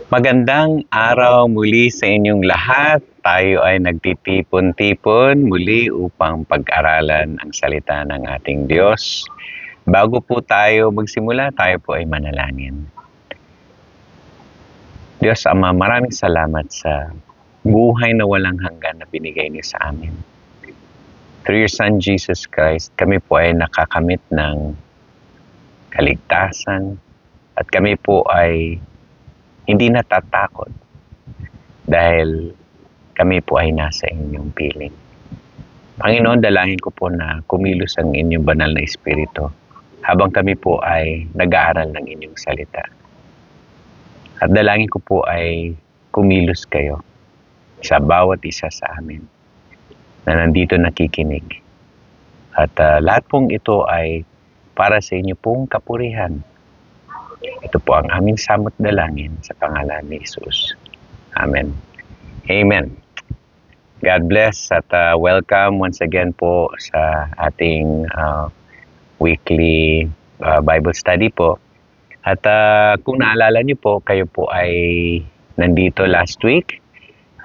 Magandang araw muli sa inyong lahat. Tayo ay nagtitipon-tipon muli upang pag-aralan ang salita ng ating Diyos. Bago po tayo magsimula, tayo po ay manalangin. Diyos Ama, maraming salamat sa buhay na walang hanggan na binigay niyo sa amin. Through your Son, Jesus Christ, kami po ay nakakamit ng kaligtasan at kami po ay hindi natatakot dahil kami po ay nasa inyong piling. Panginoon, dalangin ko po na kumilos ang inyong banal na espiritu habang kami po ay nag-aaral ng inyong salita. At dalangin ko po ay kumilos kayo sa bawat isa sa amin na nandito nakikinig. At lahat pong ito ay para sa inyo pong kapurihan. Ito po ang aming samot dalangin sa pangalan ni Jesus. Amen. Amen. God bless at welcome once again po sa ating weekly Bible study po. At kung naalala niyo po, kayo po ay nandito last week.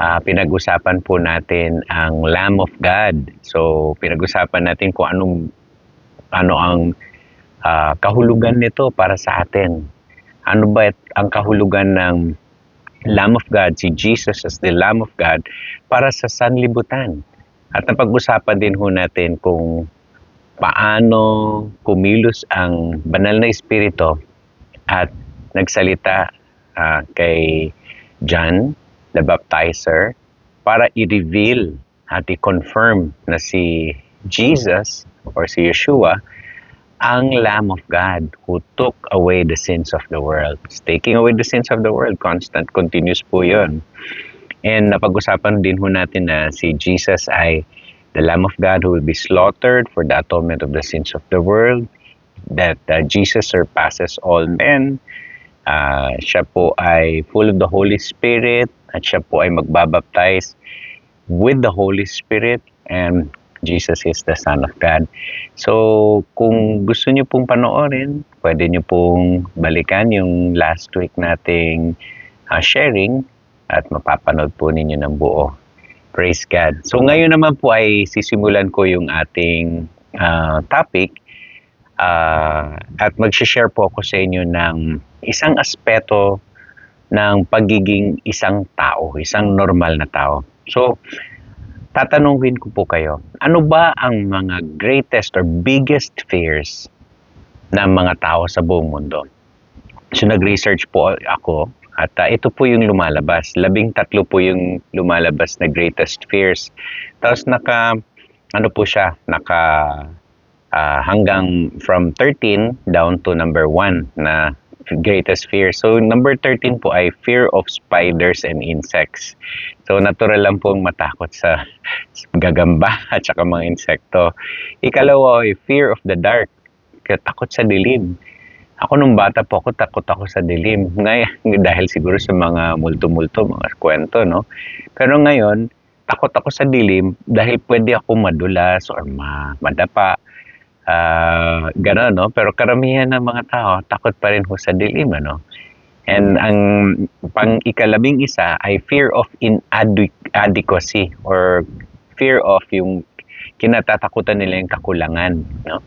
Pinag-usapan po natin ang Lamb of God. So, pinag-usapan natin kung ano ang kahulugan nito para sa atin. Ano ba ang kahulugan ng Lamb of God, si Jesus as the Lamb of God, para sa sanlibutan? At napag-usapan din ho natin kung paano kumilos ang banal na espiritu at nagsalita kay John the Baptizer para i-reveal at i-confirm na si Jesus or si Yeshua ang Lamb of God who took away the sins of the world. Taking away the sins of the world, constant, continuous po yun. And napag-usapan din ho natin na si Jesus ay the Lamb of God who will be slaughtered for the atonement of the sins of the world, that Jesus surpasses all men. Siya po ay full of the Holy Spirit at siya po ay magbabaptize with the Holy Spirit, and Jesus is the Son of God. So, kung gusto niyo pong panoorin, pwede niyo pong balikan yung last week nating sharing at mapapanood po ninyo ng buo. Praise God. So, ngayon naman po ay sisimulan ko yung ating topic at mag-share po ako sa inyo ng isang aspeto ng pagiging isang tao, isang normal na tao. So, tatanungin ko po kayo, ano ba ang mga greatest or biggest fears ng mga tao sa buong mundo? So, nag-research po ako at ito po yung lumalabas. 13 po yung lumalabas na greatest fears. Tapos hanggang from 13 down to number 1 na greatest fear. So, number 13 po ay fear of spiders and insects. So, natural lang pong matakot sa gagamba at saka mga insekto. Ikalawa ay fear of the dark. Takot sa dilim. Ako nung bata po ako, takot ako sa dilim. Ngayon, dahil siguro sa mga multo-multo, mga kwento, no? Pero ngayon, takot ako sa dilim dahil pwede ako madulas or madapa. Gano'n, no? Pero karamihan ng mga tao, takot pa rin ho sa dilim, ano? And ang pang-11 ay fear of inadequacy or fear of yung kinatatakutan nila yung kakulangan, no?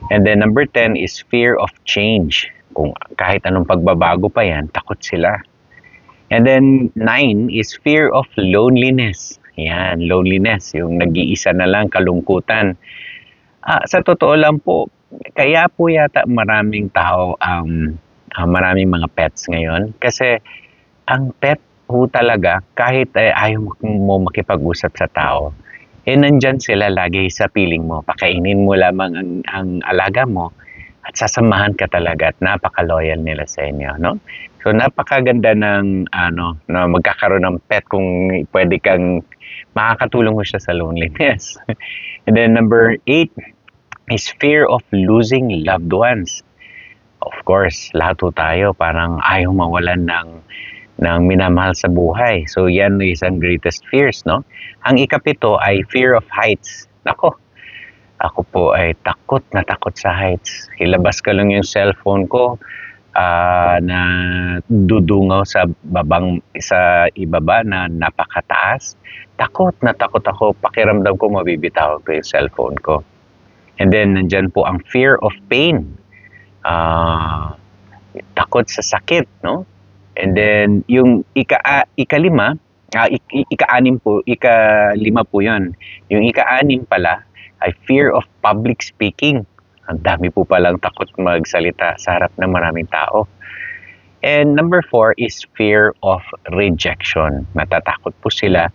And then number 10 is fear of change. Kung kahit anong pagbabago pa yan, takot sila. And then 9 is fear of loneliness. Yan, loneliness, yung nag-iisa na lang, kalungkutan. Sa totoo lang po, kaya po yata maraming tao maraming mga pets ngayon. Kasi ang pet po talaga, kahit ayaw mo makipag-usap sa tao, nandyan sila lagi sa piling mo. Pakainin mo lamang ang alaga mo at sasamahan ka talaga at napaka-loyal nila sa inyo, no? So napakaganda ng na magkakaroon ng pet kung pwede kang makakatulong mo siya sa loneliness. And then number 8 is fear of losing loved ones. Of course, lahat po tayo parang ayaw mawalan ng minamahal sa buhay. So yan is ang greatest fears, no? Ang ikapito ay fear of heights. Ako po ay takot na takot sa heights. Ilabas ko lang yung cellphone ko, na dudungaw sa ibaba na napakataas. Takot na takot ako. Pakiramdam ko mabibitawan ko yung cellphone ko. And then, nandyan po ang fear of pain. Takot sa sakit, no? And then, yung ikalima po yun. Yung ika-anim pala ay fear of public speaking. Ang dami po palang takot magsalita sa harap ng maraming tao. And number 4 is fear of rejection. Natatakot po sila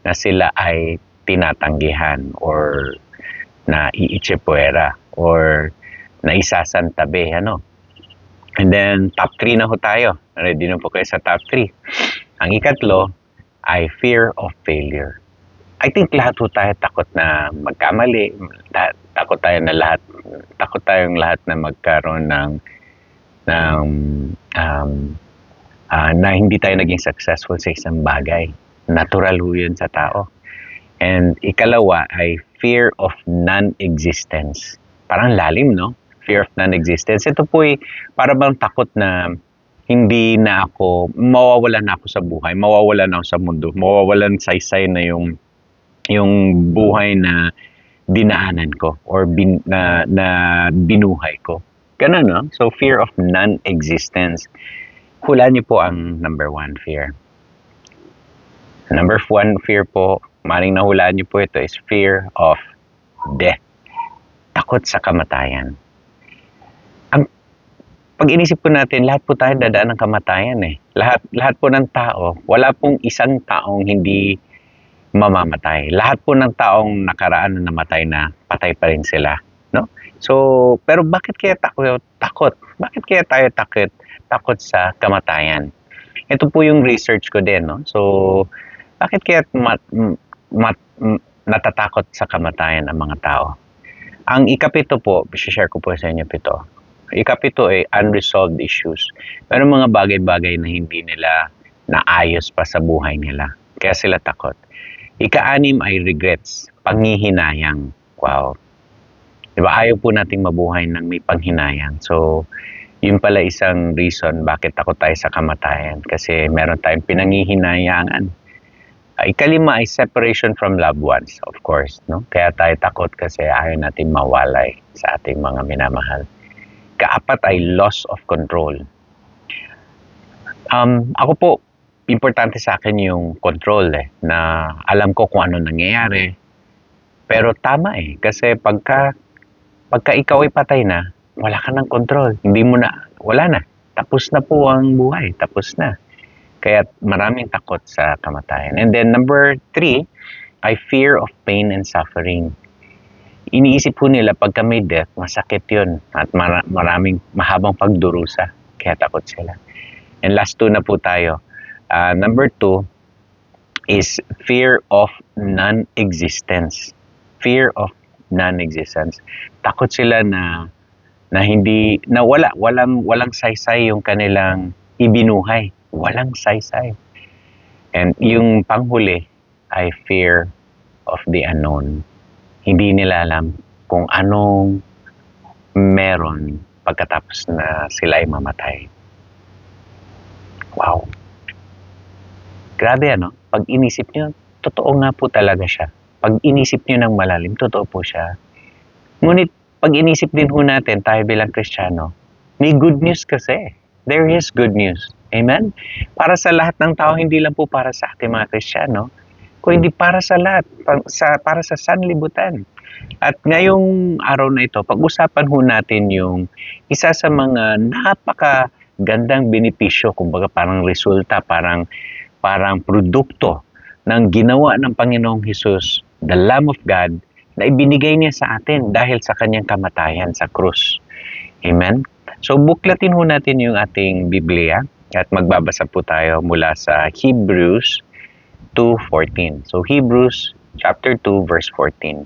na sila ay tinatanggihan or na iitsipwera or na isasantabi, ano. And then, top 3 na ho tayo. Ready na po kayo sa top 3. Ang ikatlo ay fear of failure. I think lahat ho tayo takot na magkamali. Takot tayong lahat na magkaroon ng na hindi tayo naging successful sa isang bagay. Natural ho yun sa tao. And ikalawa ay fear of non-existence. Parang lalim, no? Fear of non-existence. Ito po ay para bang takot na mawawalan na ako sa buhay, mawawalan na ako sa mundo, mawawalan saysay na yung buhay na dinaanan ko or na binuhay ko. Ganun, no? So, fear of non-existence. Hulaan niyo po ang number 1 fear. Number 1 fear po, maring nahulaan niyo po ito, is fear of death. Takot sa kamatayan. Pag inisip po natin, lahat po tayo dadaan ng kamatayan eh. Lahat po ng tao, wala pong isang taong hindi mamamatay. Lahat po ng taong nakaraan na namatay na, patay pa rin sila, no? So, pero bakit kaya takot? Bakit kaya tayo takot sa kamatayan? Ito po yung research ko din, no? So, bakit kaya natatakot sa kamatayan ang mga tao? Ang ikapito po, share ko po sa inyo pito. Ikapito ay unresolved issues. Pero mga bagay-bagay na hindi nila naayos pa sa buhay nila. Kaya sila takot. Ika-anim ay regrets, panghihinayang. Wow. Diba, ayaw po nating mabuhay ng may panghinayang. So, yun pala isang reason bakit takot tayo sa kamatayan. Kasi meron tayong pinanghihinayangan. Ikalima ay separation from loved ones, of course. No? Kaya tayo takot kasi ayaw natin mawalay sa ating mga minamahal. Kaapat ay loss of control. Ako po, importante sa akin yung control na alam ko kung ano nangyayari. Pero tama kasi pagka ikaw ay patay na, wala ka ng control. Wala na. Tapos na po ang buhay. Tapos na. Kaya maraming takot sa kamatayan. And then number 3 ay fear of pain and suffering. Iniisip po nila pagka may death, masakit yun at maraming mahabang pagdurusa. Kaya takot sila. And last 2 na po tayo. Number 2 is fear of non-existence. Fear of non-existence. Takot sila na walang saysay yung kanilang ibinuhay. Walang saysay. And yung panghuli ay fear of the unknown. Hindi nila alam kung anong meron pagkatapos na sila ay mamatay. Wow. Grabe Pag inisip nyo, totoo nga po talaga siya. Pag inisip nyo ng malalim, totoo po siya. Ngunit pag inisip din ho natin, tayo bilang Kristiyano, may good news kasi. There is good news. Amen? Para sa lahat ng tao, hindi lang po para sa ating mga Kristiyano, kung hindi para sa lahat, para sa sanlibutan. At ngayong araw na ito, pag-usapan ho natin yung isa sa mga napakagandang benepisyo, kumbaga parang resulta, parang produkto ng ginawa ng Panginoong Hesus, the Lamb of God, na ibinigay niya sa atin dahil sa kanyang kamatayan sa krus. Amen? So buklatin ho natin yung ating Biblia at magbabasa po tayo mula sa Hebrews 2:14. So Hebrews chapter 2 verse 14.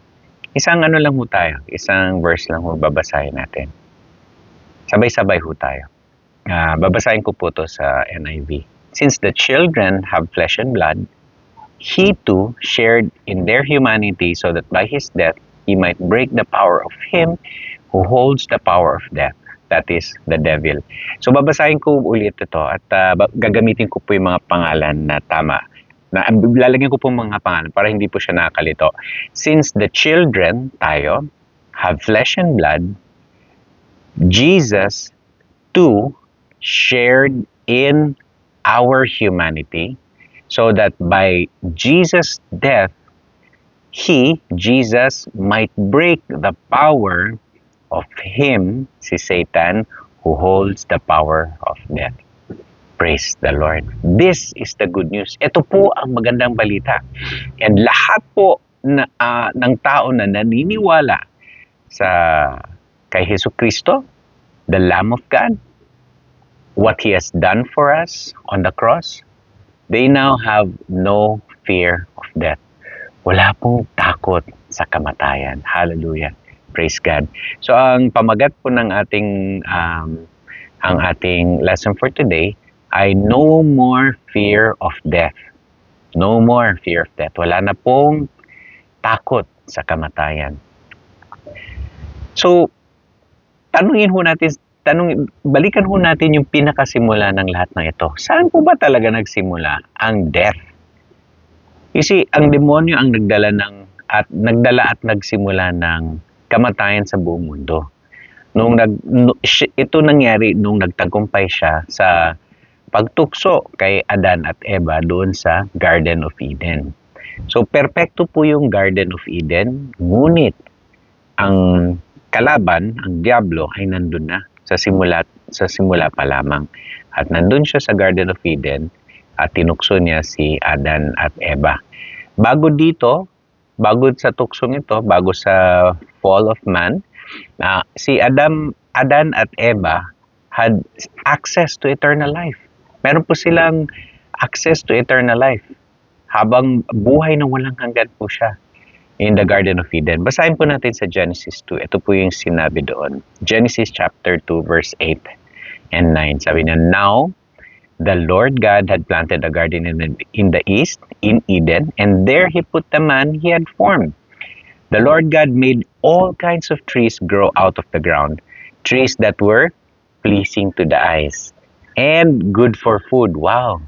Isang lang ho tayo, isang verse lang ho babasahin natin. Sabay-sabay ho tayo. Babasahin ko po to sa NIV. Since the children have flesh and blood, he too shared in their humanity so that by his death he might break the power of him who holds the power of death, That is the devil. So babasahin ko ulit ito at gagamitin ko po yung mga pangalan na tama. Lalagyan ko po mga pangalan para hindi po siya nakakalito. Since the children, tayo, have flesh and blood, Jesus too shared in our humanity, so that by Jesus' death, Jesus, might break the power of him, si Satan, who holds the power of death. Praise the Lord. This is the good news. Ito po ang magandang balita. And lahat po ng tao na naniniwala sa kay Hesus Kristo, the Lamb of God, what He has done for us on the cross, they now have no fear of death. Wala pong takot sa kamatayan. Hallelujah. Praise God. So ang pamagat po ng ating lesson for today ay no more fear of death. No more fear of death. Wala na pong takot sa kamatayan. So balikan ho natin yung pinakasimula ng lahat ng ito. Saan po ba talaga nagsimula ang death? You see, ang demonyo ang nagdala at nagsimula ng kamatayan sa buong mundo. Ito nangyari nung nagtagumpay siya sa pagtukso kay Adan at Eva doon sa Garden of Eden. So, perpekto po yung Garden of Eden, ngunit ang kalaban, ang diablo, ay nandun na sa simula pa lamang. At nandun siya sa Garden of Eden at tinukso niya si Adan at Eva. Bago sa tuksong ito, bago sa fall of man, si Adan at Eva had access to eternal life. Meron po silang access to eternal life. Habang buhay na walang hanggan po siya in the Garden of Eden. Basahin po natin sa Genesis 2. Ito po yung sinabi doon. Genesis chapter 2 verse 8 and 9. Sabi niya, "Now, the Lord God had planted a garden in the east, in Eden, and there He put the man He had formed. The Lord God made all kinds of trees grow out of the ground, trees that were pleasing to the eyes, and good for food." Wow!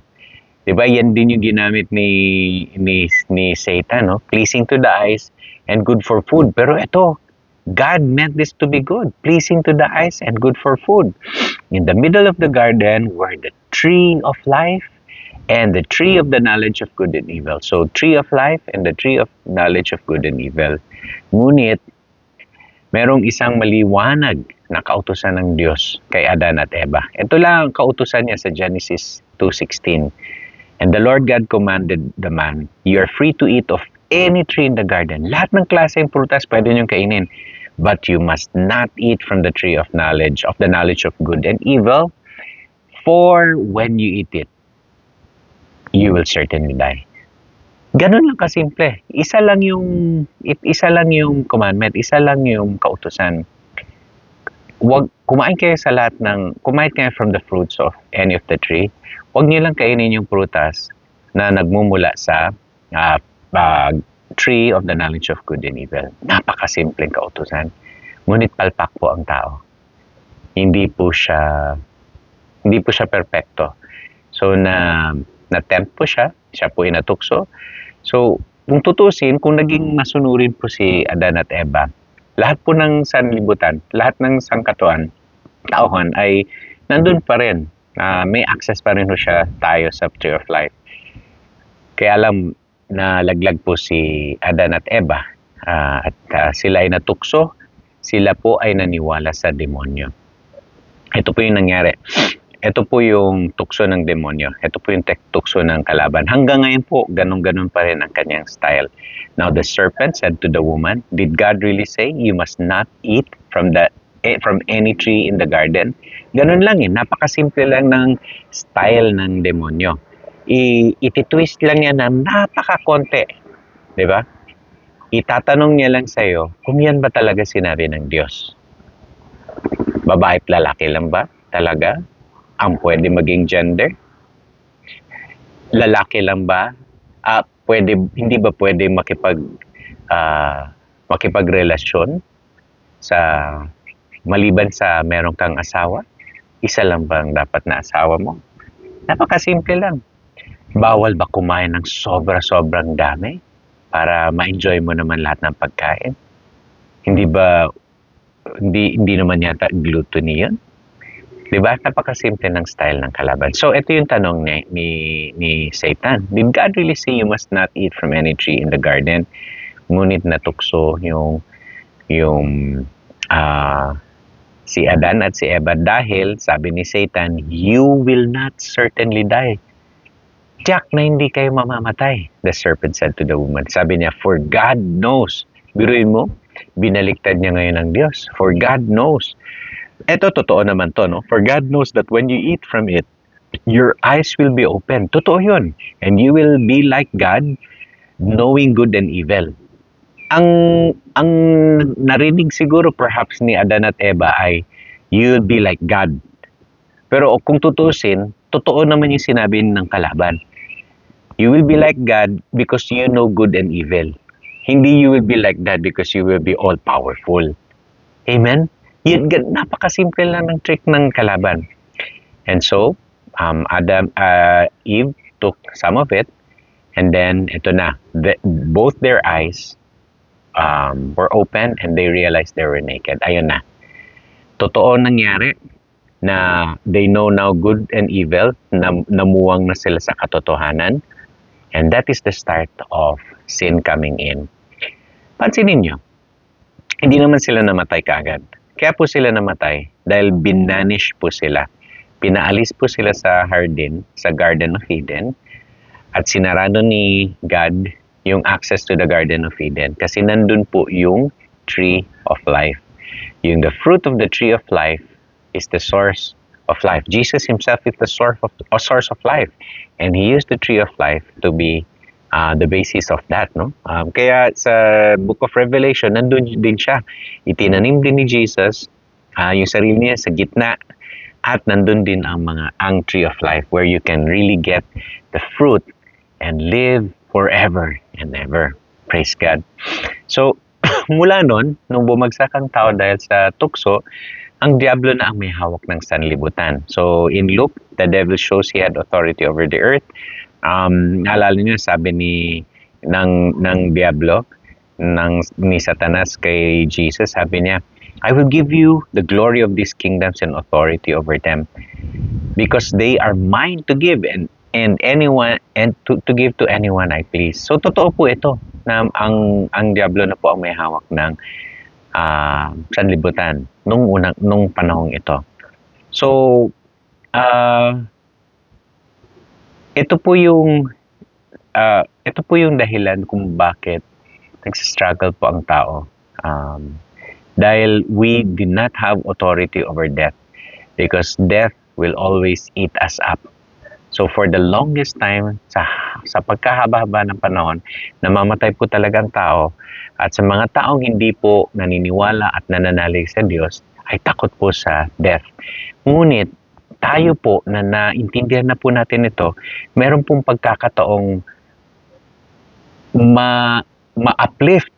Diba, yan din yung ginamit ni Satan, no? Pleasing to the eyes and good for food. Pero ito, God meant this to be good, pleasing to the eyes and good for food. In the middle of the garden were the tree of life and the tree of the knowledge of good and evil. So, tree of life and the tree of knowledge of good and evil. Ngunit, merong isang maliwanag na kautusan ng Diyos kay Adan at Eva. Ito lang ang kautusan niya sa Genesis 2:16. "And the Lord God commanded the man, you are free to eat of any tree in the garden." Lahat ng klaseng prutas pwede niyong kainin. "But you must not eat from the tree of the knowledge of good and evil, for when you eat it, you will certainly die." Ganun lang kasimple. Isa lang yung commandment, isa lang yung kautusan. Kumain kayo from the fruits of any of the tree. Huwag niyo lang kainin yung prutas na nagmumula sa tree of the knowledge of good and evil. Napakasimpleng kautusan. Ngunit palpak po ang tao. Hindi po siya perpekto. So na-tempt po siya po inatukso. So kung tutusin, kung naging masunurin po si Adan at Eva, lahat po ng sanlibutan, lahat ng sangkatuan, tauhan ay nandun pa rin. May access pa rin tayo sa tree of life. Kaya alam na laglag po si Adan at Eva at sila ay natukso, sila po ay naniwala sa demonyo. Ito po yung nangyari. Ito po yung tukso ng demonyo. Ito po yung tukso ng kalaban. Hanggang ngayon po, ganun-ganun pa rin ang kanyang style. Now the serpent said to the woman, "Did God really say you must not eat from any tree in the garden?" Ganun lang napakasimple lang ng style ng demonyo. Iti-twist lang niya na napakakonti. Di ba? Itatanong niya lang sa'yo kung yan ba talaga sinabi ng Diyos. Babae at lalaki lang ba talaga ang pwede maging gender? Lalaki lang ba? Hindi ba pwede makipagrelasyon sa Maliban sa meron kang asawa, isa lang bang dapat na asawa mo? Napakasimple lang. Bawal ba kumain ng sobra-sobrang dami para ma-enjoy mo naman lahat ng pagkain? Hindi ba, hindi naman yata gluttony yun? Diba? Napakasimple ng style ng kalaban. So, ito yung tanong ni Satan. Did God really say you must not eat from any tree in the garden? Ngunit natukso yung si Adan at si Eva dahil sabi ni Satan, you will not certainly die. Tiyak na hindi kayo mamamatay, the serpent said to the woman. Sabi niya, for God knows. Biruin mo, binaliktad niya ngayon ng Diyos. For God knows. Ito, totoo naman to, no? For God knows that when you eat from it, your eyes will be open. Totoo yun. And you will be like God, knowing good and evil. Ang narinig siguro perhaps ni Adan at Eva ay, you'll be like God. Pero kung tutusin, totoo naman yung sinabi ng kalaban. You will be like God because you know good and evil. Hindi you will be like God because you will be all-powerful. Amen? Yun, napakasimple lang ng trick ng kalaban. And so, Eve took some of it, and then, ito na, both their eyes were open and they realized they were naked. Ayun na. Totoo nangyari na they know now good and evil, namuwang na sila sa katotohanan, and that is the start of sin coming in. Pansinin nyo, hindi naman sila namatay kaagad. Kaya po sila namatay dahil binanish po sila. Pinaalis po sila sa Garden of Eden, at sinarado ni God yung access to the Garden of Eden kasi nandun po yung tree of life. Yung the fruit of the tree of life is the source of life. Jesus himself is the source of life, and he used the tree of life to be the basis of that, no? Kaya sa Book of Revelation, nandun din siya. Itinanim din ni Jesus yung sarili niya sa gitna, at nandun din ang tree of life where you can really get the fruit and live forever and ever. Praise God. So, mula nun, nung bumagsak ang tao dahil sa tukso, ang diablo na ang may hawak ng sanlibutan. So, in Luke, the devil shows he had authority over the earth. Naalala niyo, sabi ng diablo, ni Satanas kay Jesus, sabi niya, I will give you the glory of these kingdoms and authority over them because they are mine to give and anyone and to give to anyone I please. So totoo po ito na ang diablo na po ang may hawak ng sanlibutan nung panahong ito. So ito po yung dahilan kung bakit nagsistruggle po ang tao. Dahil we do not have authority over death because death will always eat us up. So for the longest time, sa pagkahaba-haba ng panahon, namamatay po talagang tao, at sa mga taong hindi po naniniwala at nananalig sa Diyos, ay takot po sa death. Ngunit, tayo po na naintindihan na po natin ito, meron pong pagkakataong ma-uplift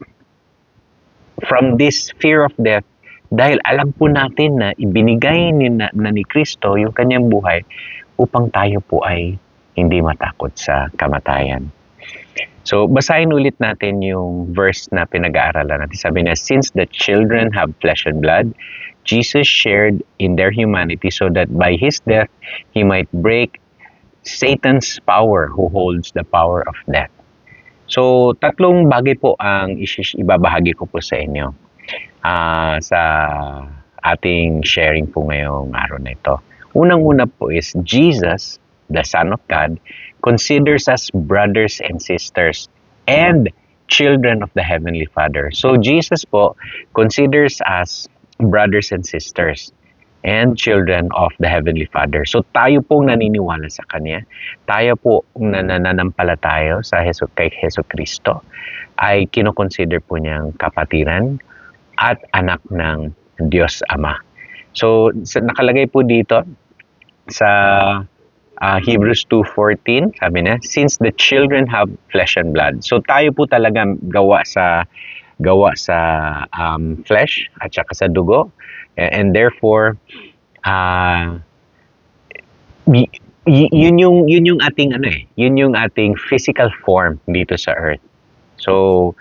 from this fear of death dahil alam po natin na ibinigay ni Kristo yung kanyang buhay upang tayo po ay hindi matakot sa kamatayan. So, basahin ulit natin yung verse na pinag-aaralan natin. Sabi niya, since the children have flesh and blood, Jesus shared in their humanity so that by his death, he might break Satan's power who holds the power of death. So, tatlong bagay po ang ibabahagi ko po sa inyo sa ating sharing po ngayong araw na ito. Unang-una po is Jesus, the Son of God, considers us brothers and sisters and children of the Heavenly Father. So, Jesus po considers us brothers and sisters and children of the Heavenly Father. So tayo pong naniniwala sa Kanya, tayo po nananampalataya kay Hesus Kristo, ay kinoconsider po niyang kapatiran at anak ng Diyos Ama. So nakalagay po dito sa Hebrews 2:14, sabi niya, since the children have flesh and blood. So tayo po talagang gawa sa flesh at saka sa dugo. And therefore, ah y- yun yung ating ano yun yung ating physical form dito sa earth. So,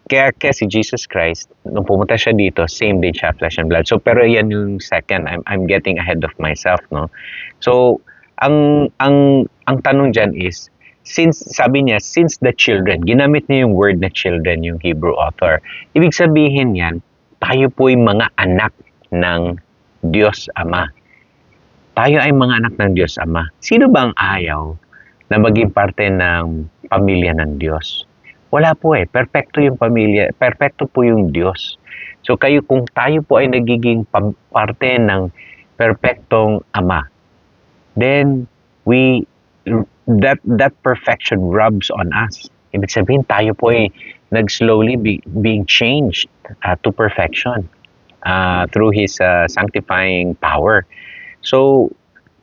kaya si Jesus Christ, nung pumunta siya dito, same din siya, flesh and blood. So, pero yan yung second, I'm getting ahead of myself, no? So, ang tanong dyan is, since the children, ginamit niya yung word na children, yung Hebrew author. Ibig sabihin yan, tayo po'y mga anak ng Diyos Ama. Tayo ay mga anak ng Diyos Ama. Sino ba ang ayaw na maging parte ng pamilya ng Diyos? Wala po eh. Perpekto yung pamilya. Perpekto po yung Diyos. So kung tayo po ay nagiging parte ng perpektong Ama, then that perfection rubs on us. Ibig sabihin tayo po ay nag-slowly being changed to perfection through His sanctifying power. So,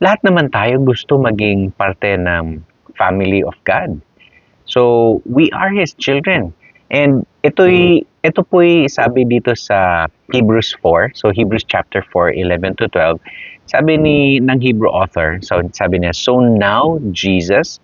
lahat naman tayo gusto maging parte ng family of God. So, we are His children. And ito po'y sabi dito sa Hebrews 4. So, Hebrews chapter 4, 11 to 12. Sabi ng Hebrew author, so sabi niya, so now Jesus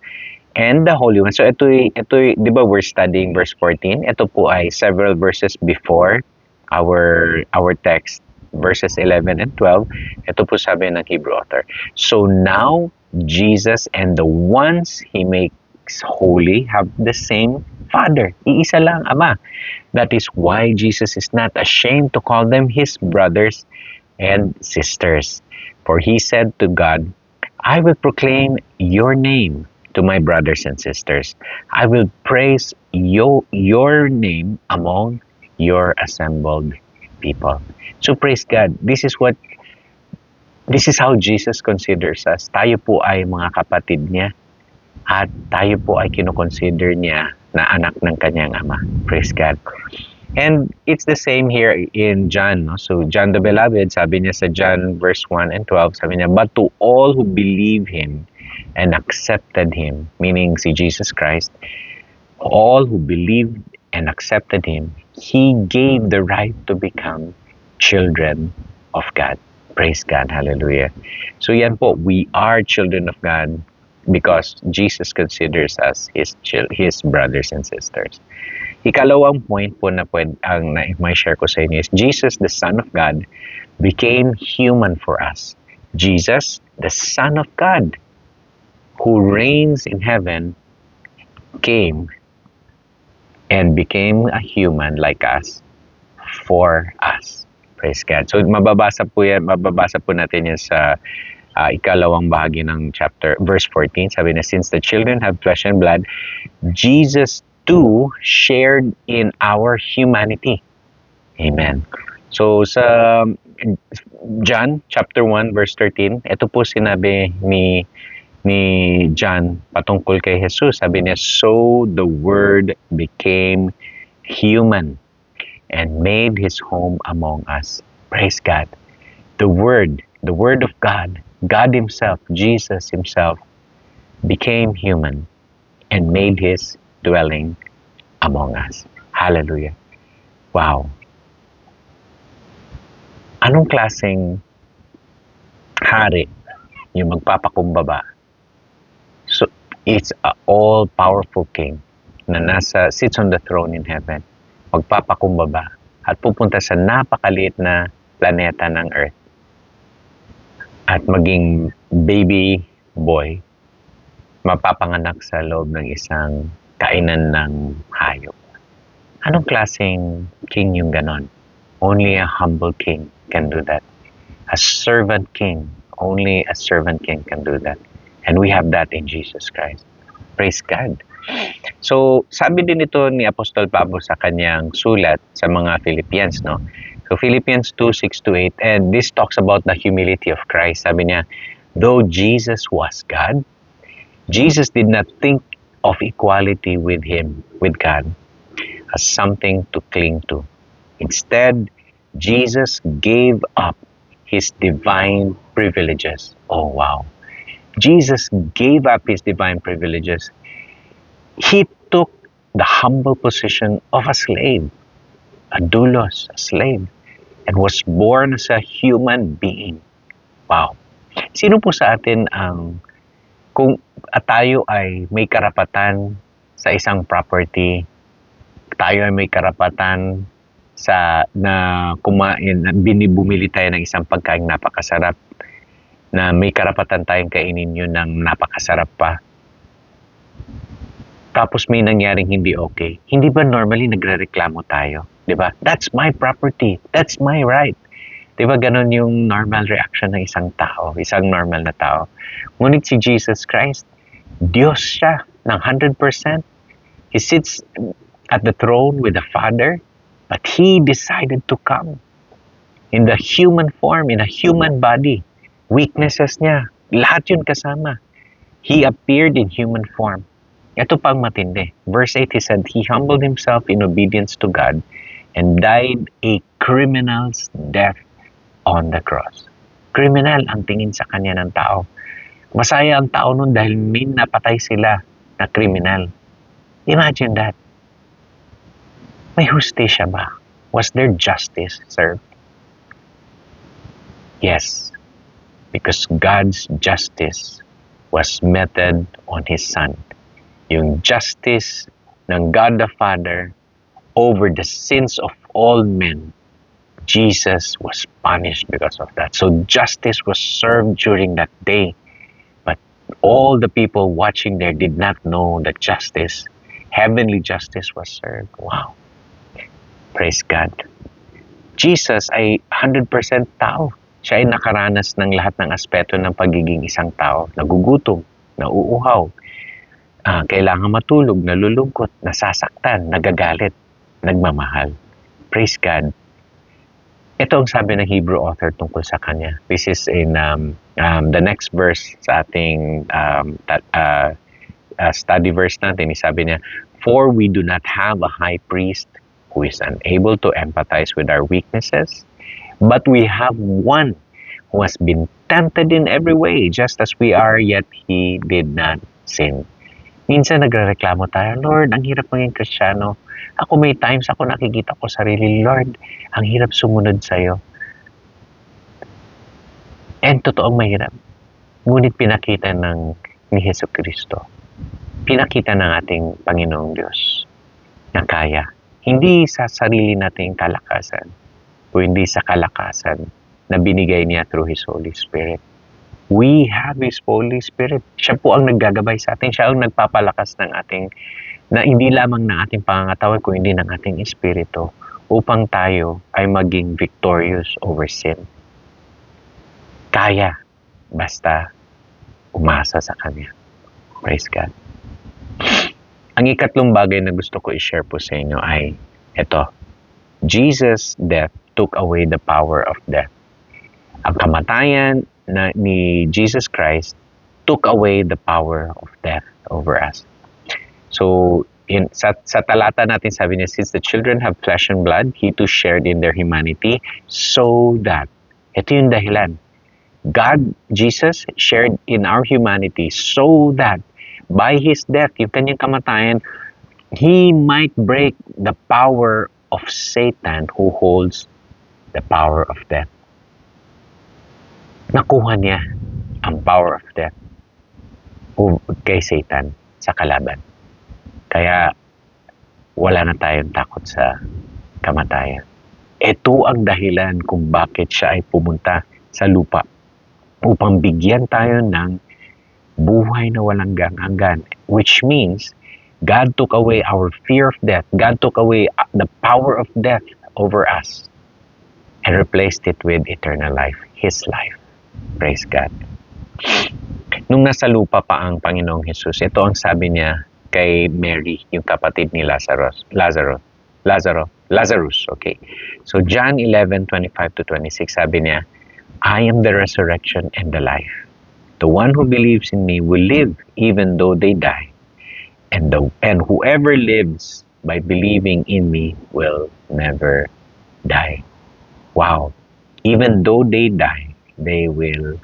and the Holy One. So, di ba we're studying verse 14? Ito po ay several verses before our text, verses 11 and 12. Ito po sabi ng Hebrew author. So now, Jesus and the ones He makes holy have the same Father. Iisa lang Ama. That is why Jesus is not ashamed to call them His brothers and sisters. For He said to God, I will proclaim your name to my brothers and sisters. I will praise your name among your assembled people. So praise God. This is how Jesus considers us. Tayo po ay mga kapatid niya at tayo po ay kinoconsider niya na anak ng kanyang Ama. Praise God. And it's the same here in John. No? So John the Beloved, sabi niya sa John verse 1 and 12, sabi niya, but to all who believe Him and accepted Him, meaning si Jesus Christ, all who believed and accepted Him, He gave the right to become children of God. Praise God. Hallelujah. So yan po, we are children of God because Jesus considers us His brothers and sisters. Ikalawang point po na may share ko sa inyo is Jesus, the Son of God, became human for us. Jesus, the Son of God, who reigns in heaven, came and became a human like us for us. Praise God. So mababasa po natin yan sa ikalawang bahagi ng verse 14. Sabi na, since the children have flesh and blood, Jesus too shared in our humanity. Amen. So sa John chapter 1 verse 13, ito po sinabi ni John patungkol kay Jesus. Sabi niya, so the Word became human and made His home among us. Praise God. The Word of God, God Himself, Jesus Himself, became human and made His dwelling among us. Hallelujah. Wow. Anong klaseng hari yung magpapakumbaba? So, it's an all-powerful king na sits on the throne in heaven, magpapakumbaba at pupunta sa napakaliit na planeta ng Earth at maging baby boy, mapapanganak sa loob ng isang kainan ng hayop. Anong klaseng king yung ganon? Only a humble king can do that. A servant king, only a servant king can do that. And we have that in Jesus Christ. Praise God. So, sabi din ito ni Apostol Pablo sa kanyang sulat sa mga Philippians, no? So, Philippians 2:6-8, and this talks about the humility of Christ. Sabi niya, though Jesus was God, Jesus did not think of equality with God, as something to cling to. Instead, Jesus gave up His divine privileges. Oh, wow. Jesus gave up His divine privileges. He took the humble position of a slave, a doulos, a slave. and was born as a human being. Wow. Sino po sa atin ang, kung tayo ay may karapatan sa isang property, tayo ay may karapatan sa na kumain, na bumili tayo ng isang pagkain napakasarap, na may karapatan tayong kainin yun ng napakasarap pa. Tapos may nangyaring hindi okay. Hindi ba normally nagrereklamo tayo? 'Di ba? That's my property. That's my right. 'Di ba ganon yung normal reaction ng isang tao, isang normal na tao. Ngunit si Jesus Christ, Diyos siya ng 100%. He sits at the throne with the Father, but He decided to come in the human form, in a human body. Weaknesses niya, lahat yun kasama. He appeared in human form. Ito pang matindi. Verse 8, He said, He humbled Himself in obedience to God and died a criminal's death on the cross. Criminal ang tingin sa kanya ng tao. Masaya ang tao nun dahil may napatay sila na criminal. Imagine that. May hustisya ba? Was there justice served? Yes. Because God's justice was meted on His Son. Yung justice ng God the Father over the sins of all men, Jesus was punished because of that. So justice was served during that day. But all the people watching there did not know that justice, heavenly justice was served. Wow. Praise God. Jesus ay 100% tao. Siya ay nakaranas ng lahat ng aspeto ng pagiging isang tao. Nagugutom, nauuhaw, kailangan matulog, nalulungkot, nasasaktan, nagagalit, nagmamahal. Praise God. Ito ang sabi ng Hebrew author tungkol sa kanya. This is in the next verse sa ating study verse natin. Sabi niya, For we do not have a high priest who is unable to empathize with our weaknesses, but we have one who has been tempted in every way, just as we are, yet He did not sin. Minsan nagrereklamo tayo, Lord, ang hirap maging Kristiyano. Ako may times ako nakikita ko sarili, Lord, ang hirap sumunod sa'yo. And totoong mahirap. Ngunit pinakita ni Jesucristo. Pinakita ng ating Panginoong Diyos na kaya. Hindi sa sarili nating kalakasan, o hindi sa kalakasan na binigay niya through His Holy Spirit. We have His Holy Spirit. Siya po ang naggagabay sa atin. Siya ang nagpapalakas ng ating, na hindi lamang ng ating pangangatawan, kundi ng ating espiritu, upang tayo ay maging victorious over sin. Kaya, basta umasa sa Kanya. Praise God. Ang ikatlong bagay na gusto ko i-share po sa inyo ay ito. Jesus' death took away the power of death. Ang kamatayan ni Jesus Christ took away the power of death over us. So, sa talata natin sabi niya, since the children have flesh and blood, He too shared in their humanity, so that, ito yung dahilan, God, Jesus, shared in our humanity, so that, by His death, yung kanyang kamatayan, He might break the power of Satan who holds the power of death. Nakuha niya ang power of death kay Satan sa kalaban. Kaya wala na tayong takot sa kamatayan. Ito ang dahilan kung bakit siya ay pumunta sa lupa upang bigyan tayo ng buhay na walang hanggan, which means God took away our fear of death. God took away the power of death over us and replaced it with eternal life, His life. Praise God. Nung nasa lupa pa ang Panginoong Jesus, ito ang sabi niya kay Mary, yung kapatid ni Lazarus, okay? So John 11:25-26, sabi niya, I am the resurrection and the life. The one who believes in me will live even though they die. And whoever lives by believing in me will never die. Wow. Even though they die, they will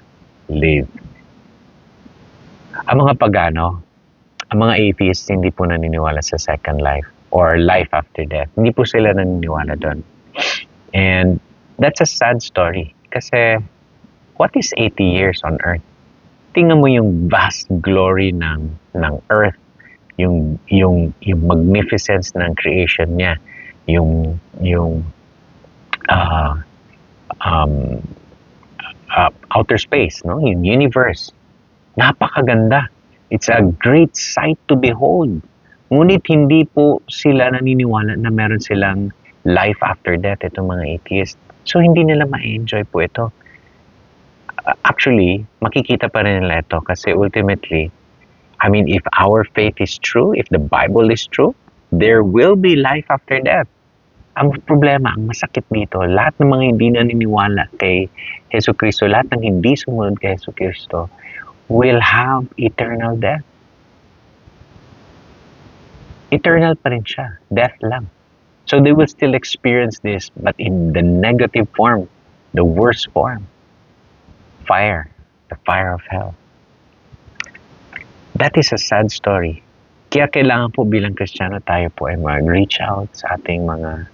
live. Ang mga pagano, ang mga atheists, hindi po naniniwala sa second life or life after death. Hindi po sila naniniwala doon. And That's a sad story. Kasi, what is 80 years on earth? Tingnan mo yung vast glory ng earth, yung magnificence ng creation niya, yung uh, um, outer space, no? Yung universe. Napakaganda. It's a great sight to behold. Ngunit hindi po sila naniniwala na meron silang life after death, itong mga atheists. So, hindi nila ma-enjoy po ito. Actually, makikita pa rin nila ito kasi ultimately, I mean, if our faith is true, if the Bible is true, there will be life after death. Ang problema, ang masakit dito, lahat ng mga hindi naniniwala kay Hesus Kristo, lahat ng hindi sumunod kay Hesus Kristo, will have eternal death. Eternal pa rin siya. Death lang. So they will still experience this, but in the negative form, the worst form. Fire. The fire of hell. That is a sad story. Kaya kailangan po bilang Kristiyano tayo po ay mag-reach out sa ating mga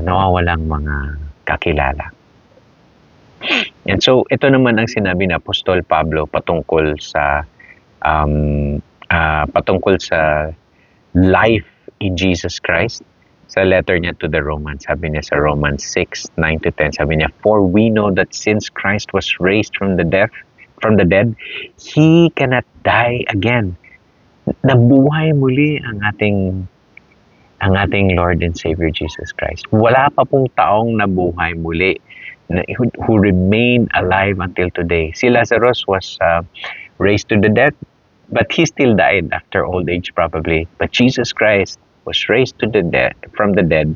nawawalang mga kakilala. And so, ito naman ang sinabi ni Apostol Pablo patungkol sa life in Jesus Christ. Sa letter niya to the Romans, sabi niya sa Romans 6:9-10, sabi niya, "For we know that since Christ was raised from the dead, He cannot die again." Nabuhay muli ang ating Lord and Savior Jesus Christ. Wala pa pong taong nabuhay muli who remained alive until today. Si Lazarus was raised to the dead, but he still died after old age probably. But Jesus Christ was raised from the dead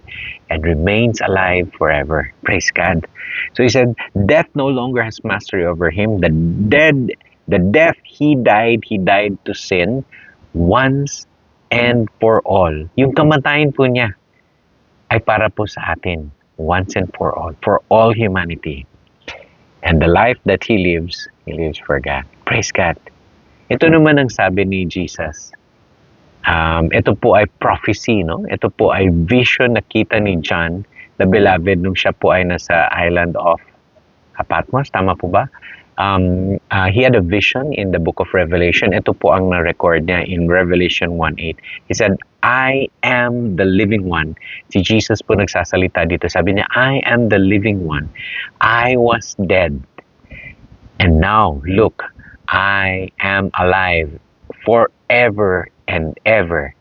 and remains alive forever. Praise God. So he said, death no longer has mastery over him. The death he died to sin once and for all. Yung kamatayan po niya ay para po sa atin, once and for all humanity. And the life that he lives for God. Praise God. Ito naman ang sabi ni Jesus. Ito po ay prophecy, no? Ito po ay vision na kita ni John, the beloved, nung siya po ay nasa island of Patmos. Tama po ba? He had a vision in the book of Revelation. Ito po ang na-record niya in Revelation 1:8. He said, "I am the living one." Si Jesus po nagsasalita dito. Sabi niya, "I am the living one. I was dead. And now, look, I am alive forever and ever.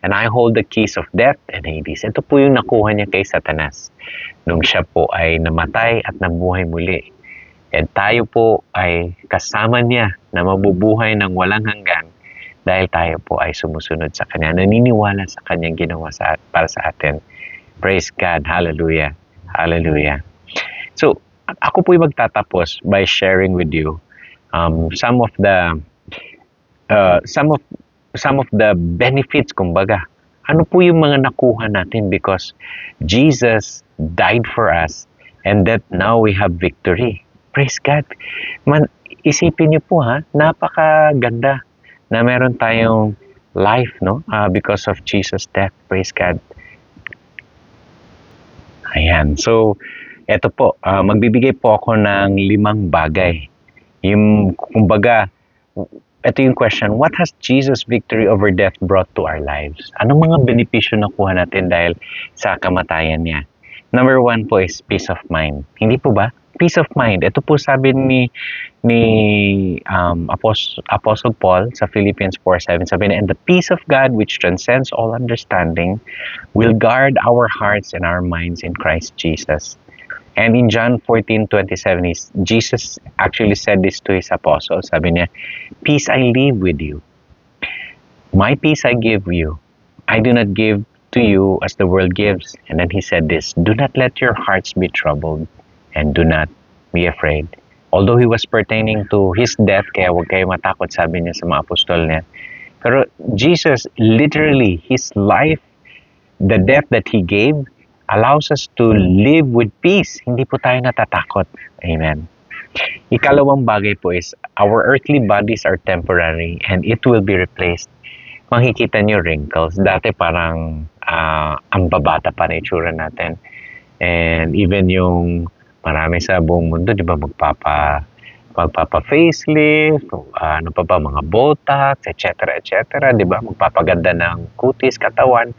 And I hold the keys of death and Hades." Ito po yung nakuha niya kay Satanas nung siya po ay namatay at nabuhay muli. At tayo po ay kasama niya na mabubuhay ng walang hanggan dahil tayo po ay sumusunod sa Kanya, naniniwala sa Kanyang ginawa para sa atin. Praise God. Hallelujah. Hallelujah. So, ako po yung magtatapos by sharing with you some of the benefits, kumbaga. Ano po yung mga nakuha natin because Jesus died for us and that now we have victory. Praise God. Isipin niyo po napakaganda na meron tayong life, no? Because of Jesus' death. Praise God. Ayan. So, eto po, magbibigay po ako ng 5 bagay. Yung, kumbaga, ito yung question, what has Jesus' victory over death brought to our lives? Anong mga benepisyo nakuha natin dahil sa kamatayan niya? Number 1 po is peace of mind. Hindi po ba? Peace of mind. Ito po sabi ni Apostle Paul sa Philippians 4:7. Sabi niya, "And the peace of God which transcends all understanding will guard our hearts and our minds in Christ Jesus." And in John 14:27, Jesus actually said this to his apostles. Sabi niya, "Peace I leave with you. My peace I give you. I do not give to you as the world gives." And then he said this, "Do not let your hearts be troubled and do not be afraid." Although he was pertaining to his death, kaya huwag kayo matakot, sabi niya sa mga apostol niya. Pero Jesus, literally, his life, the death that he gave, allows us to live with peace. Hindi po tayo natatakot. Amen. Ikalawang bagay po is, our earthly bodies are temporary and it will be replaced. Makikita niyo wrinkles. Dati parang ang babata pa na itsura natin. And even yung marami sa buong mundo, di ba, magpapa-facelift, ano pa ba, mga Botox, etc., di ba, magpapaganda ng kutis, katawan.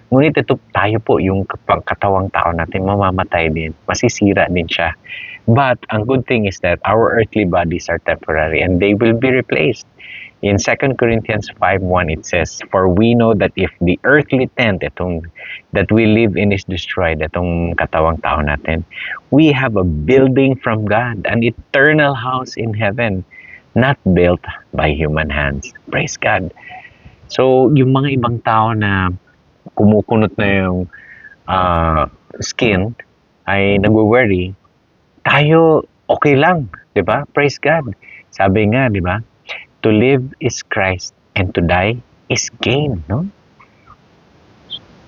Ngunit ito, tayo po, yung katawang tao natin, mamamatay din, masisira din siya. But ang good thing is that our earthly bodies are temporary and they will be replaced. In 2 Corinthians 5:1 it says, "For we know that if the earthly tent that we live in is destroyed," itong katawang tao natin, "we have a building from God, an eternal house in heaven, not built by human hands." Praise God. So, yung mga ibang tao na kumukunot na yung skin ay nagwo-worry, tayo okay lang, 'di ba? Praise God. Sabi nga, 'di ba? To live is Christ and to die is gain, no?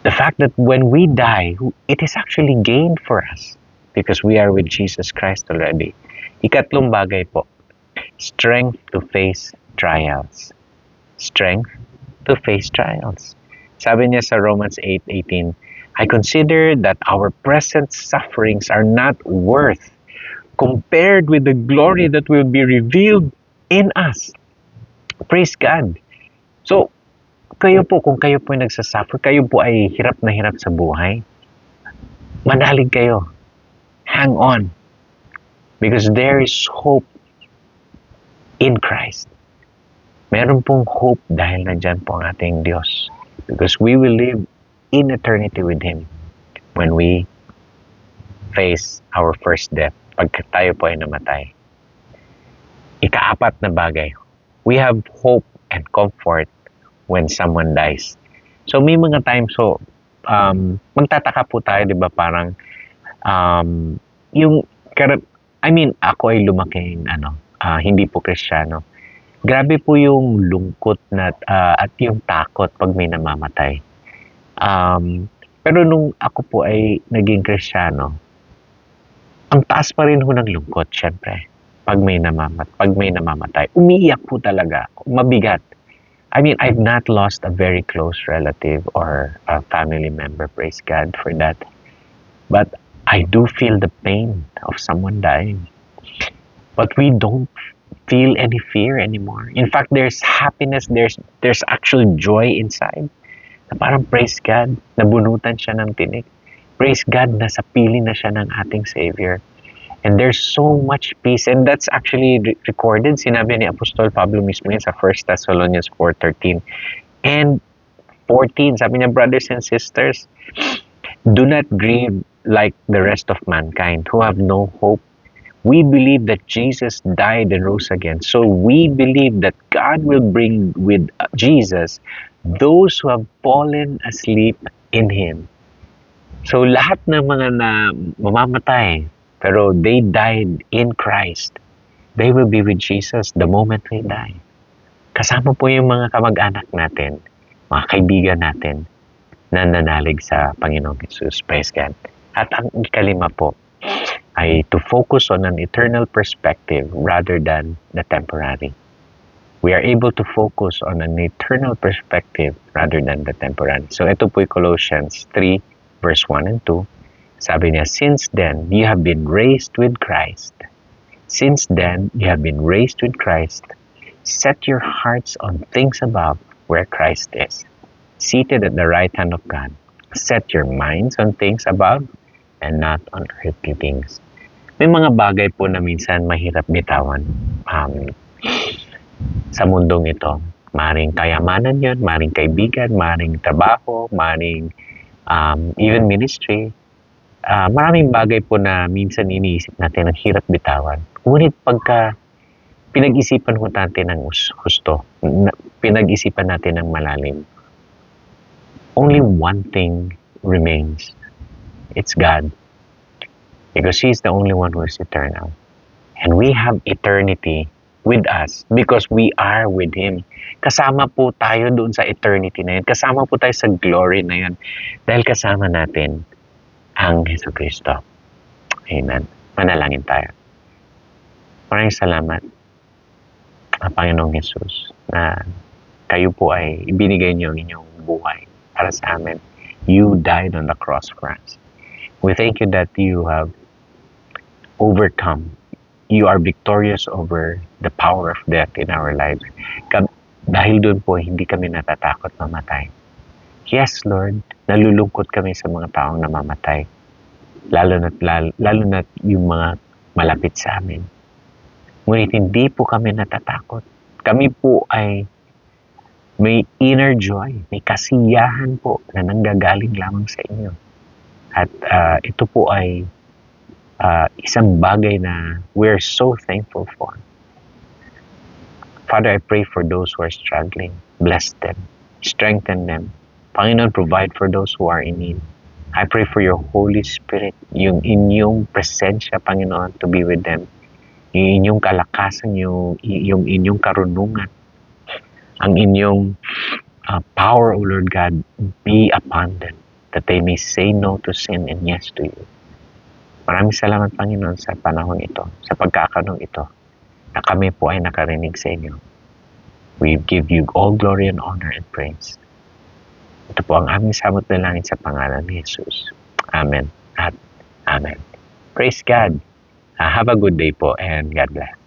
The fact that when we die, it is actually gain for us because we are with Jesus Christ already. Ikatlong bagay po, strength to face trials. Strength to face trials. Sabi niya sa Romans 8:18, "I consider that our present sufferings are not worth compared with the glory that will be revealed in us." Praise God. So, kayo po, kung kayo po ay nagsasuffer, kayo po ay hirap na hirap sa buhay, manalig kayo. Hang on. Because there is hope in Christ. Meron pong hope dahil nandyan po ang ating Diyos. Because we will live in eternity with Him when we face our first death. Pag tayo po ay namatay. Ikaapat na bagay, we have hope and comfort when someone dies. So may mga times, so magtataka po tayo, 'di ba, parang yung ako ay lumaking hindi po Kristiyano. Grabe po yung lungkot at yung takot pag may namamatay. Pero nung ako po ay naging Kristiyano, ang taas pa rin ho ng lungkot, syempre. Pag may namamatay, umiiyak po talaga ako. Mabigat. I've not lost a very close relative or a family member, praise God for that. But I do feel the pain of someone dying. But we don't feel any fear anymore. In fact, there's happiness, there's actual joy inside. Na parang praise God, nabunutan siya ng tinik. Praise God, nasa piling na siya ng ating Savior. And there's so much peace. And that's actually recorded. Sinabi ni Apostol Pablo mismo yun sa 1 Thessalonians 4:13 and 14. Sabi niya, brothers and sisters, do not grieve like the rest of mankind who have no hope. We believe that Jesus died and rose again. So we believe that God will bring with Jesus those who have fallen asleep in Him. So lahat ng mga na mamamatay, pero they died in Christ, they will be with Jesus the moment they die. Kasama po yung mga kamag-anak natin, mga kaibigan natin, na nanalig sa Panginoong Jesus. Praise God. At ang ikalima po ay to focus on an eternal perspective rather than the temporary. We are able to focus on an eternal perspective rather than the temporary. So ito po yung Colossians 3 verse 1 and 2. Sabi niya, since then, you have been raised with Christ. Since then, you have been raised with Christ. Set your hearts on things above where Christ is, seated at the right hand of God. Set your minds on things above and not on earthly things. May mga bagay po na minsan mahirap bitawan sa mundong ito. Maring kayamanan yun, maring kaibigan, maring trabaho, maring even ministry. Maraming bagay po na minsan iniisip natin ang hirap bitawan. Ngunit pagka pinag-isipan ho natin ng husto, pinag-isipan natin ng malalim, only one thing remains. It's God. Because He's the only one who is eternal. And we have eternity with us because we are with Him. Kasama po tayo doon sa eternity na yun. Kasama po tayo sa glory na yun. Dahil kasama natin ang Jesucristo. Amen. Manalangin tayo. Maraming salamat, Panginoong Jesus, na kayo po ay ibinigay niyo ang inyong buhay para sa amin. You died on the cross for us. We thank you that you have overcome. You are victorious over the power of death in our lives. Dahil doon po, hindi kami natatakot mamatay. Yes, Lord, nalulungkot kami sa mga taong namamatay. Lalo na yung mga malapit sa amin. Ngunit hindi po kami natatakot. Kami po ay may inner joy, may kasiyahan po na nanggagaling lamang sa inyo. At ito po ay isang bagay na we're so thankful for. Father, I pray for those who are struggling. Bless them. Strengthen them. Panginoon, provide for those who are in need. I pray for your Holy Spirit, yung inyong presensya, Panginoon, to be with them. Yung inyong kalakasan, yung inyong karunungan, ang inyong power, O Lord God, be upon them, that they may say no to sin and yes to you. Maraming salamat, Panginoon, sa panahon ito, sa pagkakataon ito, na kami po ay nakarinig sa inyo. We give you all glory and honor and praise. Ito po ang aming samot na langit sa pangalan ni Jesus. Amen at Amen. Praise God. Have a good day po and God bless.